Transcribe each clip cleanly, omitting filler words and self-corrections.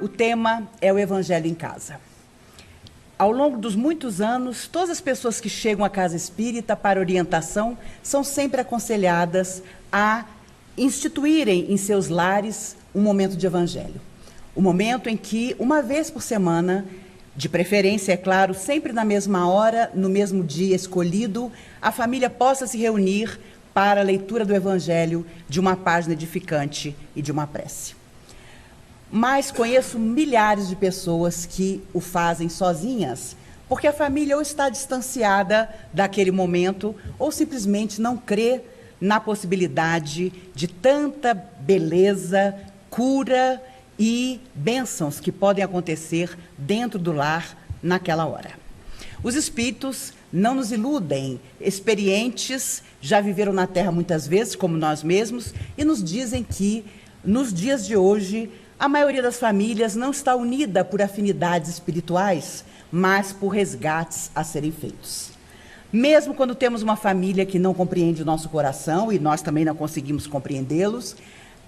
O tema é o Evangelho em Casa. Ao longo dos muitos anos, todas as pessoas que chegam à casa espírita para orientação são sempre aconselhadas a instituírem em seus lares um momento de Evangelho. O momento em que, uma vez por semana, de preferência, é claro, sempre na mesma hora, no mesmo dia escolhido, a família possa se reunir para a leitura do Evangelho, de uma página edificante e de uma prece. Mas conheço milhares de pessoas que o fazem sozinhas, porque a família ou está distanciada daquele momento, ou simplesmente não crê na possibilidade de tanta beleza, cura e bênçãos que podem acontecer dentro do lar naquela hora. Os espíritos não nos iludem, experientes, já viveram na Terra muitas vezes, como nós mesmos, e nos dizem que, nos dias de hoje, a maioria das famílias não está unida por afinidades espirituais, mas por resgates a serem feitos. Mesmo quando temos uma família que não compreende o nosso coração, e nós também não conseguimos compreendê-los,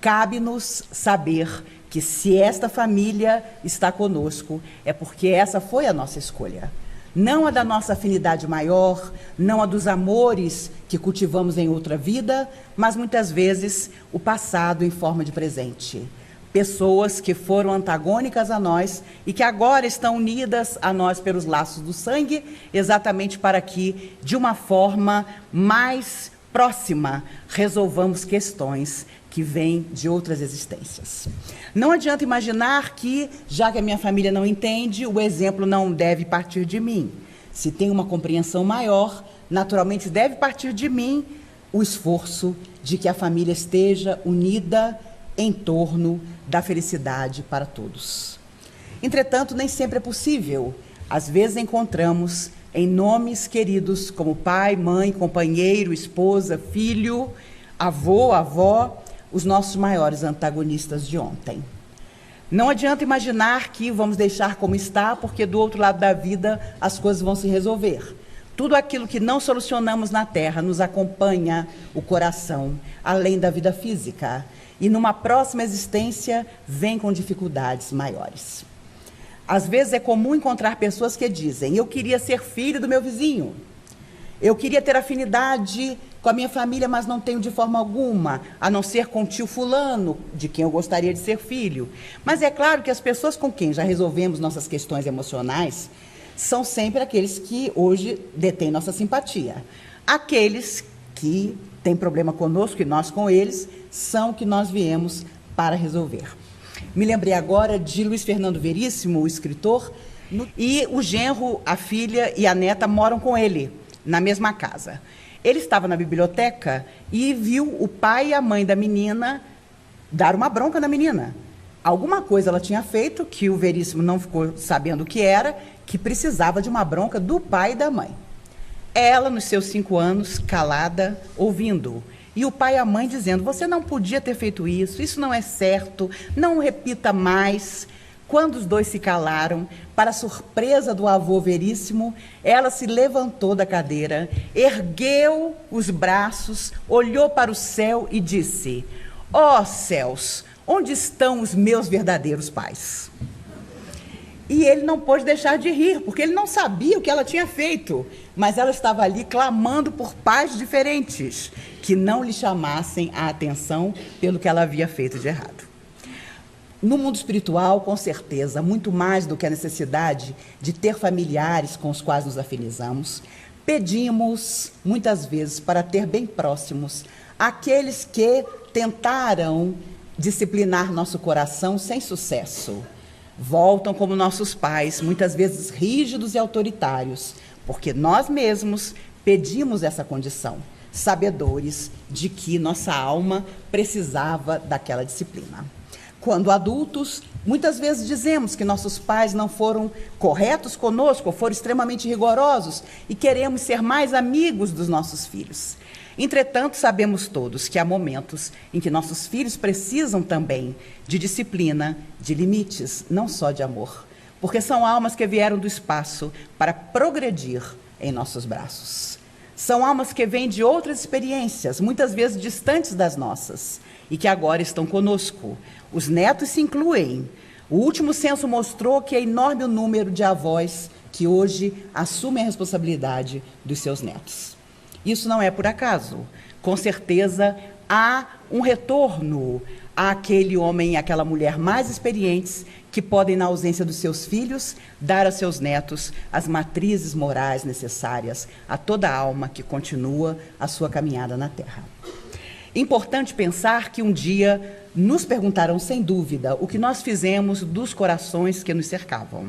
cabe-nos saber que se esta família está conosco, é porque essa foi a nossa escolha. Não a da nossa afinidade maior, não a dos amores que cultivamos em outra vida, mas muitas vezes o passado em forma de presente. Pessoas que foram antagônicas a nós e que agora estão unidas a nós pelos laços do sangue, exatamente para que, de uma forma mais próxima, resolvamos questões que vêm de outras existências. Não adianta imaginar que, já que a minha família não entende, o exemplo não deve partir de mim. Se tem uma compreensão maior, naturalmente deve partir de mim o esforço de que a família esteja unida em torno da felicidade para todos. Entretanto, nem sempre é possível. Às vezes encontramos em nomes queridos como pai, mãe, companheiro, esposa, filho, avô, avó, os nossos maiores antagonistas de ontem. Não adianta imaginar que vamos deixar como está, porque do outro lado da vida as coisas vão se resolver. Tudo aquilo que não solucionamos na Terra nos acompanha o coração, além da vida física. E numa próxima existência vem com dificuldades maiores. Às vezes é comum encontrar pessoas que dizem: eu queria ser filho do meu vizinho, eu queria ter afinidade com a minha família, mas não tenho de forma alguma, a não ser com o tio fulano, de quem eu gostaria de ser filho. Mas é claro que as pessoas com quem já resolvemos nossas questões emocionais são sempre aqueles que hoje detêm nossa simpatia. Aqueles que têm problema conosco e nós com eles, são que nós viemos para resolver. Me lembrei agora de Luiz Fernando Veríssimo, o escritor, e o genro, a filha e a neta moram com ele, na mesma casa. Ele estava na biblioteca e viu o pai e a mãe da menina dar uma bronca na menina. Alguma coisa ela tinha feito, que o Veríssimo não ficou sabendo o que era, que precisava de uma bronca do pai e da mãe. Ela, nos seus 5 anos, calada, ouvindo. E o pai e a mãe dizendo: você não podia ter feito isso não é certo, não repita mais. Quando os dois se calaram, para a surpresa do avô Veríssimo, ela se levantou da cadeira, ergueu os braços, olhou para o céu e disse: ó céus, onde estão os meus verdadeiros pais? E ele não pôde deixar de rir, porque ele não sabia o que ela tinha feito, mas ela estava ali clamando por pais diferentes, que não lhe chamassem a atenção pelo que ela havia feito de errado. No mundo espiritual, com certeza, muito mais do que a necessidade de ter familiares com os quais nos afinizamos, pedimos, muitas vezes, para ter bem próximos aqueles que tentaram disciplinar nosso coração sem sucesso. Voltam como nossos pais, muitas vezes rígidos e autoritários, porque nós mesmos pedimos essa condição, sabedores de que nossa alma precisava daquela disciplina. Quando adultos, muitas vezes dizemos que nossos pais não foram corretos conosco, ou foram extremamente rigorosos, e queremos ser mais amigos dos nossos filhos. Entretanto, sabemos todos que há momentos em que nossos filhos precisam também de disciplina, de limites, não só de amor, porque são almas que vieram do espaço para progredir em nossos braços. São almas que vêm de outras experiências, muitas vezes distantes das nossas, e que agora estão conosco. Os netos se incluem. O último censo mostrou que é enorme o número de avós que hoje assumem a responsabilidade dos seus netos. Isso não é por acaso. Com certeza, há um retorno àquele homem e àquela mulher mais experientes que podem, na ausência dos seus filhos, dar a seus netos as matrizes morais necessárias a toda alma que continua a sua caminhada na Terra. Importante pensar que um dia nos perguntarão, sem dúvida, o que nós fizemos dos corações que nos cercavam.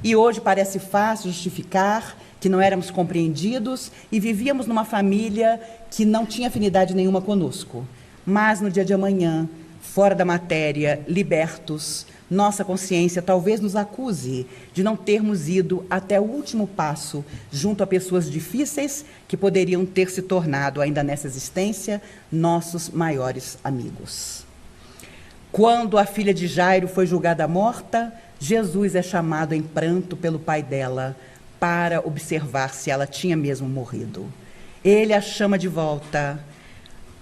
E hoje parece fácil justificar que não éramos compreendidos e vivíamos numa família que não tinha afinidade nenhuma conosco. Mas no dia de amanhã, fora da matéria, libertos, nossa consciência talvez nos acuse de não termos ido até o último passo junto a pessoas difíceis que poderiam ter se tornado, ainda nessa existência, nossos maiores amigos. Quando a filha de Jairo foi julgada morta, Jesus é chamado em pranto pelo pai dela para observar se ela tinha mesmo morrido. Ele a chama de volta,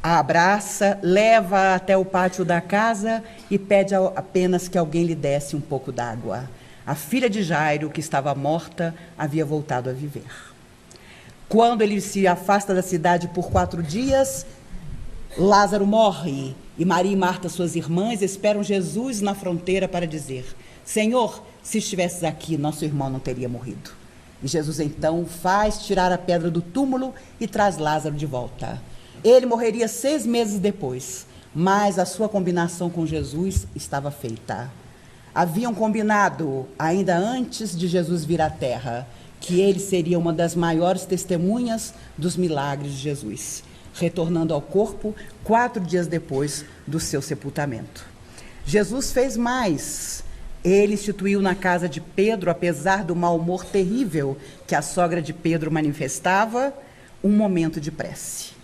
a abraça, leva até o pátio da casa e pede apenas que alguém lhe desse um pouco d'água. A filha de Jairo, que estava morta, havia voltado a viver. Quando ele se afasta da cidade por 4 dias, Lázaro morre e Maria e Marta, suas irmãs, esperam Jesus na fronteira para dizer: Senhor, se estivesses aqui, nosso irmão não teria morrido. E Jesus então faz tirar a pedra do túmulo e traz Lázaro de volta. Ele morreria 6 meses depois, mas a sua combinação com Jesus estava feita. Haviam combinado, ainda antes de Jesus vir à Terra, que ele seria uma das maiores testemunhas dos milagres de Jesus, retornando ao corpo 4 dias depois do seu sepultamento. Jesus fez mais. Ele instituiu na casa de Pedro, apesar do mau humor terrível que a sogra de Pedro manifestava, um momento de prece.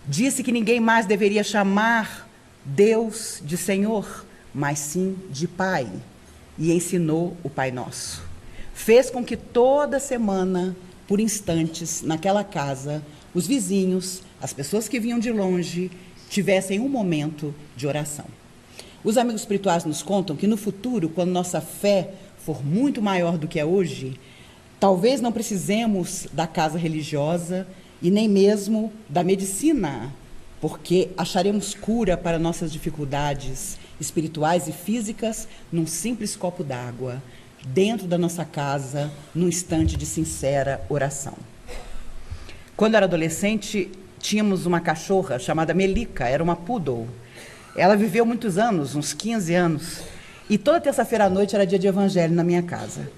Disse que ninguém mais deveria chamar Deus de Senhor, mas sim de Pai, e ensinou o Pai Nosso. Fez com que toda semana, por instantes, naquela casa, os vizinhos, as pessoas que vinham de longe, tivessem um momento de oração. Os amigos espirituais nos contam que no futuro, quando nossa fé for muito maior do que é hoje, talvez não precisemos da casa religiosa e nem mesmo da medicina, porque acharemos cura para nossas dificuldades espirituais e físicas num simples copo d'água, dentro da nossa casa, num instante de sincera oração. Quando eu era adolescente, tínhamos uma cachorra chamada Melica, era uma poodle. Ela viveu muitos anos, uns 15 anos, e toda terça-feira à noite era dia de evangelho na minha casa.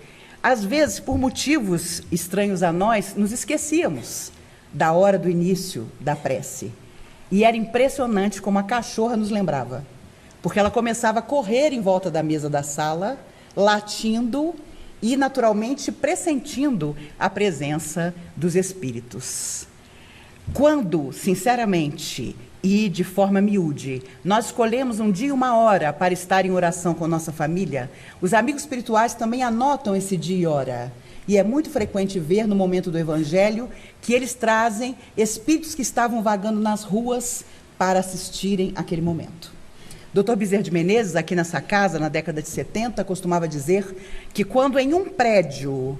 Às vezes, por motivos estranhos a nós, nos esquecíamos da hora do início da prece. E era impressionante como a cachorra nos lembrava, porque ela começava a correr em volta da mesa da sala, latindo e, naturalmente, pressentindo a presença dos espíritos. Quando, sinceramente e de forma miúde, nós escolhemos um dia e uma hora para estar em oração com nossa família, os amigos espirituais também anotam esse dia e hora. E é muito frequente ver no momento do evangelho que eles trazem espíritos que estavam vagando nas ruas para assistirem aquele momento. Dr. Bezerra de Menezes, aqui nessa casa, na década de 70, costumava dizer que quando em um prédio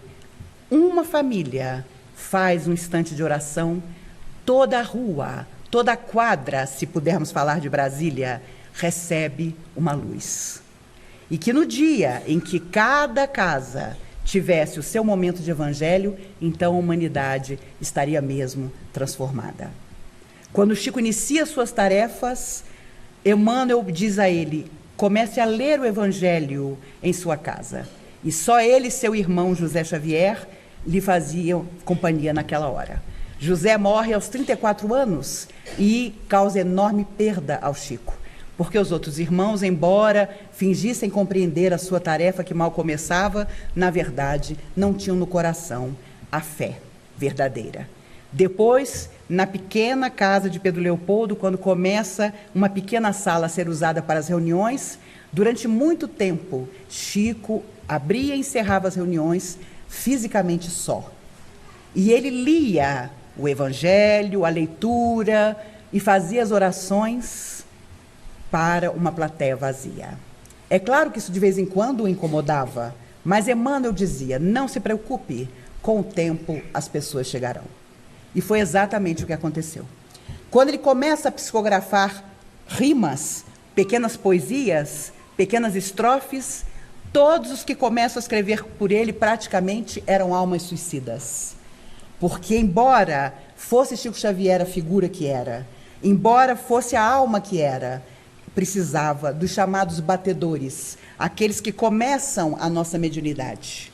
uma família faz um instante de oração, toda a rua, toda a quadra, se pudermos falar de Brasília, recebe uma luz. E que no dia em que cada casa tivesse o seu momento de evangelho, então a humanidade estaria mesmo transformada. Quando Chico inicia suas tarefas, Emmanuel diz a ele: comece a ler o evangelho em sua casa. E só ele e seu irmão José Xavier lhe faziam companhia naquela hora. José morre aos 34 anos e causa enorme perda ao Chico, porque os outros irmãos, embora fingissem compreender a sua tarefa que mal começava, na verdade, não tinham no coração a fé verdadeira. Depois, na pequena casa de Pedro Leopoldo, quando começa uma pequena sala a ser usada para as reuniões, durante muito tempo, Chico abria e encerrava as reuniões fisicamente só. E ele lia o evangelho, a leitura, e fazia as orações para uma plateia vazia. É claro que isso de vez em quando o incomodava, mas Emmanuel dizia, não se preocupe, com o tempo as pessoas chegarão. E foi exatamente o que aconteceu. Quando ele começa a psicografar rimas, pequenas poesias, pequenas estrofes, todos os que começam a escrever por ele praticamente eram almas suicidas. Porque embora fosse Chico Xavier a figura que era, embora fosse a alma que era, precisava dos chamados batedores, aqueles que começam a nossa mediunidade.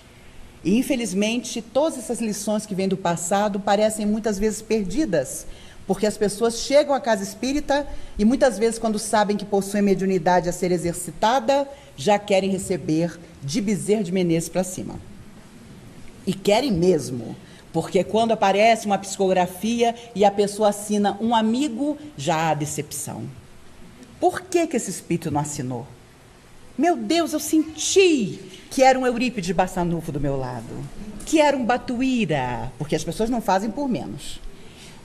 E, infelizmente, todas essas lições que vêm do passado parecem muitas vezes perdidas, porque as pessoas chegam à casa espírita e muitas vezes, quando sabem que possuem mediunidade a ser exercitada, já querem receber de Bezerra de Menezes para cima. E querem mesmo, porque quando aparece uma psicografia e a pessoa assina um amigo, já há decepção. Por que esse espírito não assinou? Meu Deus, eu senti que era um Eurípides Bassanufo do meu lado, que era um Batuíra, porque as pessoas não fazem por menos.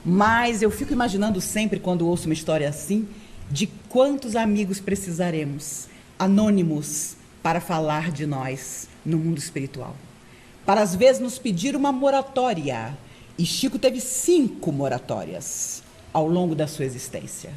Mas eu fico imaginando sempre, quando ouço uma história assim, de quantos amigos precisaremos, anônimos, para falar de nós no mundo espiritual. Para, às vezes, nos pedir uma moratória. E Chico teve 5 moratórias ao longo da sua existência.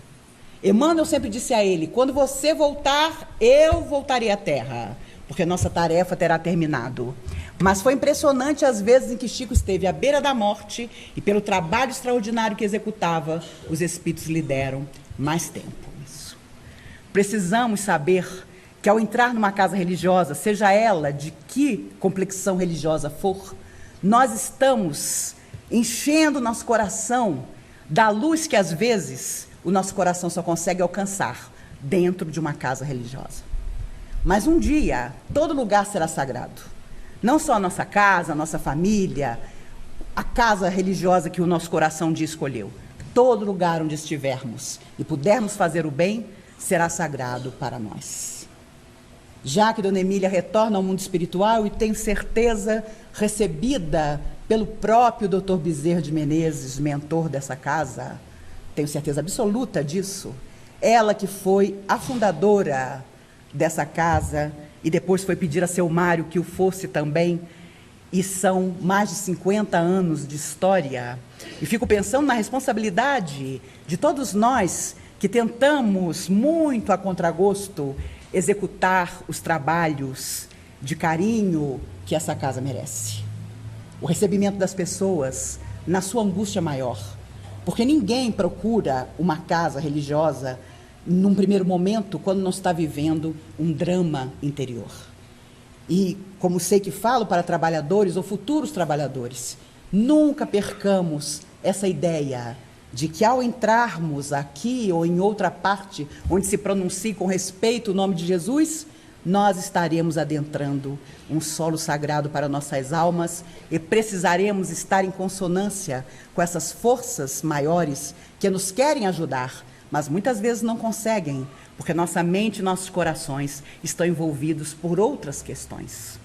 Emmanuel sempre disse a ele, quando você voltar, eu voltarei à Terra, porque nossa tarefa terá terminado. Mas foi impressionante as vezes em que Chico esteve à beira da morte e pelo trabalho extraordinário que executava, os espíritos lhe deram mais tempo. Isso. Precisamos saber que ao entrar numa casa religiosa, seja ela de que complexão religiosa for, nós estamos enchendo nosso coração da luz que às vezes o nosso coração só consegue alcançar dentro de uma casa religiosa. Mas um dia, todo lugar será sagrado. Não só a nossa casa, a nossa família, a casa religiosa que o nosso coração um dia escolheu. Todo lugar onde estivermos e pudermos fazer o bem, será sagrado para nós. Já que Dona Emília retorna ao mundo espiritual e tenho certeza, recebida pelo próprio Dr. Bezerra de Menezes, mentor dessa casa, tenho certeza absoluta disso, ela que foi a fundadora dessa casa e depois foi pedir a seu Mário que o fosse também, e são mais de 50 anos de história. E fico pensando na responsabilidade de todos nós que tentamos muito a contragosto executar os trabalhos de carinho que essa casa merece. O recebimento das pessoas na sua angústia maior. Porque ninguém procura uma casa religiosa num primeiro momento quando não está vivendo um drama interior. E, como sei que falo para trabalhadores ou futuros trabalhadores, nunca percamos essa ideia de que ao entrarmos aqui ou em outra parte onde se pronuncie com respeito o nome de Jesus, nós estaremos adentrando um solo sagrado para nossas almas e precisaremos estar em consonância com essas forças maiores que nos querem ajudar, mas muitas vezes não conseguem, porque nossa mente e nossos corações estão envolvidos por outras questões.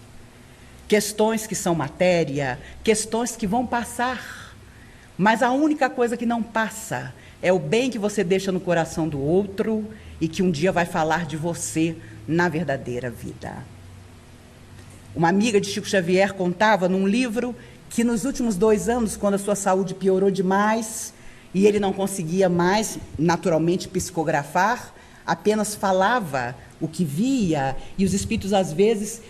Questões que são matéria, questões que vão passar, mas a única coisa que não passa é o bem que você deixa no coração do outro e que um dia vai falar de você na verdadeira vida. Uma amiga de Chico Xavier contava num livro que nos últimos 2 anos, quando a sua saúde piorou demais e ele não conseguia mais, naturalmente, psicografar, apenas falava o que via, e os espíritos às vezes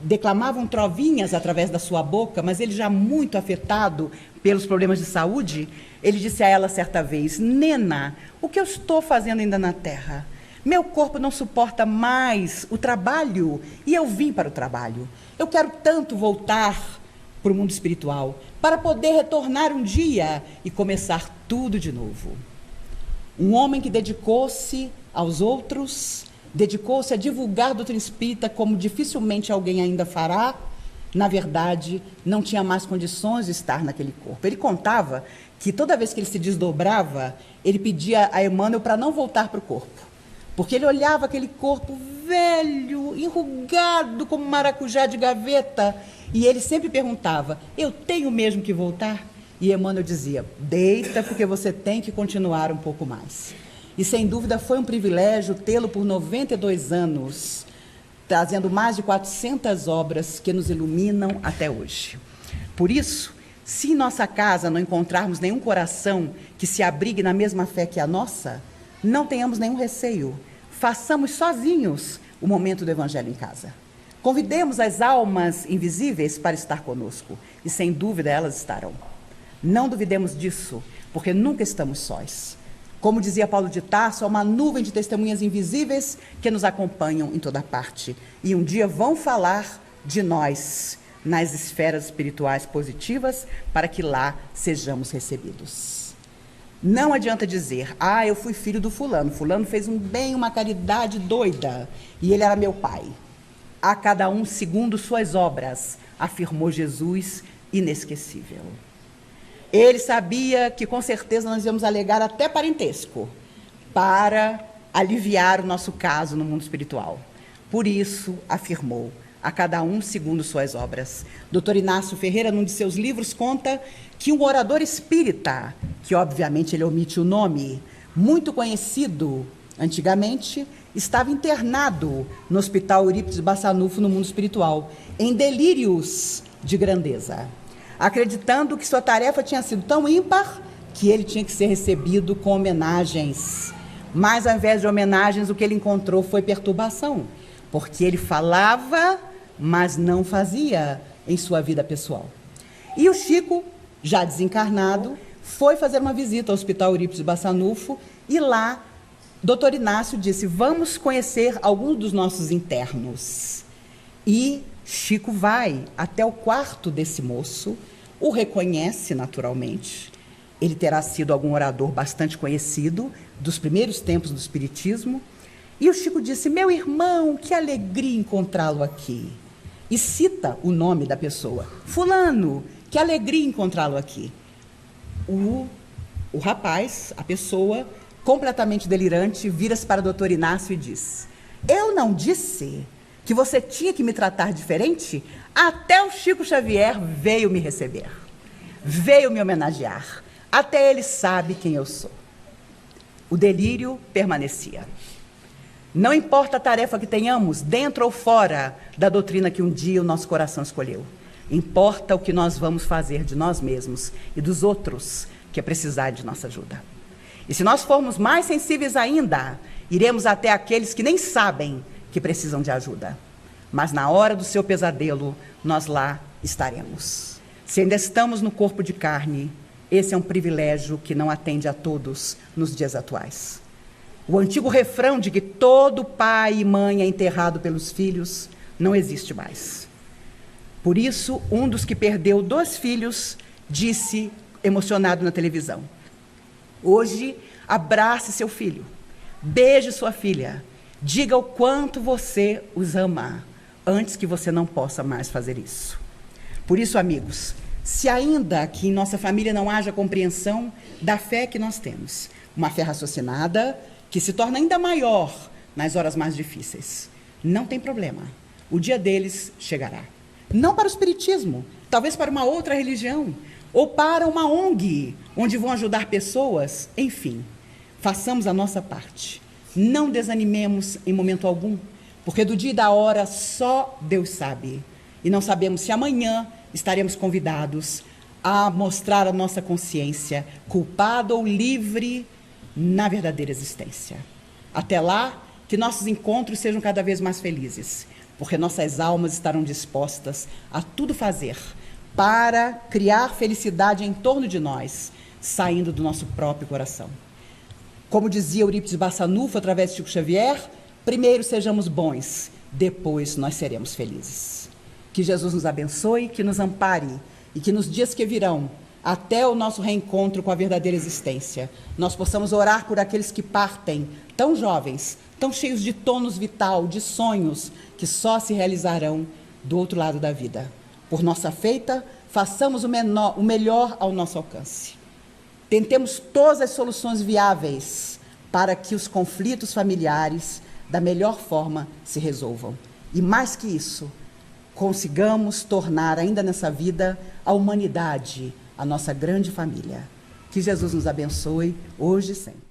declamavam trovinhas através da sua boca, mas ele já muito afetado pelos problemas de saúde, ele disse a ela certa vez, Nena, o que eu estou fazendo ainda na Terra? Meu corpo não suporta mais o trabalho e eu vim para o trabalho. Eu quero tanto voltar para o mundo espiritual para poder retornar um dia e começar tudo de novo. Um homem que dedicou-se aos outros, dedicou-se a divulgar a doutrina espírita como dificilmente alguém ainda fará, na verdade, não tinha mais condições de estar naquele corpo. Ele contava que toda vez que ele se desdobrava, ele pedia a Emmanuel para não voltar para o corpo. Porque ele olhava aquele corpo velho, enrugado como maracujá de gaveta, e ele sempre perguntava, eu tenho mesmo que voltar? E Emmanuel dizia, deita porque você tem que continuar um pouco mais. E sem dúvida foi um privilégio tê-lo por 92 anos trazendo mais de 400 obras que nos iluminam até hoje. Por isso, se em nossa casa não encontrarmos nenhum coração que se abrigue na mesma fé que a nossa, não tenhamos nenhum receio. Façamos sozinhos o momento do Evangelho em casa. Convidemos as almas invisíveis para estar conosco, e sem dúvida elas estarão. Não duvidemos disso, porque nunca estamos sós. Como dizia Paulo de Tarso, há uma nuvem de testemunhas invisíveis que nos acompanham em toda parte. E um dia vão falar de nós nas esferas espirituais positivas, para que lá sejamos recebidos. Não adianta dizer, eu fui filho do fulano, fulano fez um bem, uma caridade doida, e ele era meu pai. A cada um segundo suas obras, afirmou Jesus, inesquecível. Ele sabia que com certeza nós íamos alegar até parentesco, para aliviar o nosso caso no mundo espiritual. Por isso, afirmou, a cada um segundo suas obras. Dr. Inácio Ferreira, num de seus livros, conta que um orador espírita, que obviamente ele omite o nome, muito conhecido antigamente, estava internado no Hospital Eurípides Bassanufo, no mundo espiritual, em delírios de grandeza, acreditando que sua tarefa tinha sido tão ímpar que ele tinha que ser recebido com homenagens. Mas, ao invés de homenagens, o que ele encontrou foi perturbação, porque ele falava, mas não fazia em sua vida pessoal. E o Chico, já desencarnado, foi fazer uma visita ao Hospital Eurípides Bassanufo, e lá, Dr. Inácio disse, vamos conhecer alguns dos nossos internos. E Chico vai até o quarto desse moço, o reconhece naturalmente. Ele terá sido algum orador bastante conhecido dos primeiros tempos do Espiritismo. E o Chico disse, meu irmão, que alegria encontrá-lo aqui. E cita o nome da pessoa. Fulano, que alegria encontrá-lo aqui. O rapaz, a pessoa, completamente delirante, vira-se para o Dr. Inácio e diz, eu não disse que você tinha que me tratar diferente? Até o Chico Xavier veio me receber, veio me homenagear. Até ele sabe quem eu sou. O delírio permanecia. Não importa a tarefa que tenhamos, dentro ou fora da doutrina que um dia o nosso coração escolheu. Importa o que nós vamos fazer de nós mesmos e dos outros que precisar de nossa ajuda. E se nós formos mais sensíveis ainda, iremos até aqueles que nem sabem que precisam de ajuda. Mas na hora do seu pesadelo, nós lá estaremos. Se ainda estamos no corpo de carne, esse é um privilégio que não atende a todos nos dias atuais. O antigo refrão de que todo pai e mãe é enterrado pelos filhos não existe mais. Por isso, um dos que perdeu 2 filhos disse, emocionado na televisão, hoje, abrace seu filho, beije sua filha, diga o quanto você os ama, antes que você não possa mais fazer isso. Por isso, amigos, se ainda que em nossa família não haja compreensão da fé que nós temos, uma fé raciocinada, que se torna ainda maior nas horas mais difíceis, não tem problema, o dia deles chegará. Não para o espiritismo, talvez para uma outra religião, ou para uma ONG, onde vão ajudar pessoas, enfim, façamos a nossa parte. Não desanimemos em momento algum, porque do dia e da hora só Deus sabe. E não sabemos se amanhã estaremos convidados a mostrar a nossa consciência culpada ou livre na verdadeira existência. Até lá, que nossos encontros sejam cada vez mais felizes, porque nossas almas estarão dispostas a tudo fazer para criar felicidade em torno de nós, saindo do nosso próprio coração. Como dizia Eurípides Bassanufo, através de Chico Xavier, primeiro sejamos bons, depois nós seremos felizes. Que Jesus nos abençoe, que nos ampare e que nos dias que virão, até o nosso reencontro com a verdadeira existência, nós possamos orar por aqueles que partem, tão jovens, tão cheios de tônus vital, de sonhos, que só se realizarão do outro lado da vida. Por nossa feita, façamos o melhor ao nosso alcance. Tentemos todas as soluções viáveis para que os conflitos familiares, da melhor forma, se resolvam. E mais que isso, consigamos tornar ainda nessa vida a humanidade, a nossa grande família. Que Jesus nos abençoe hoje e sempre.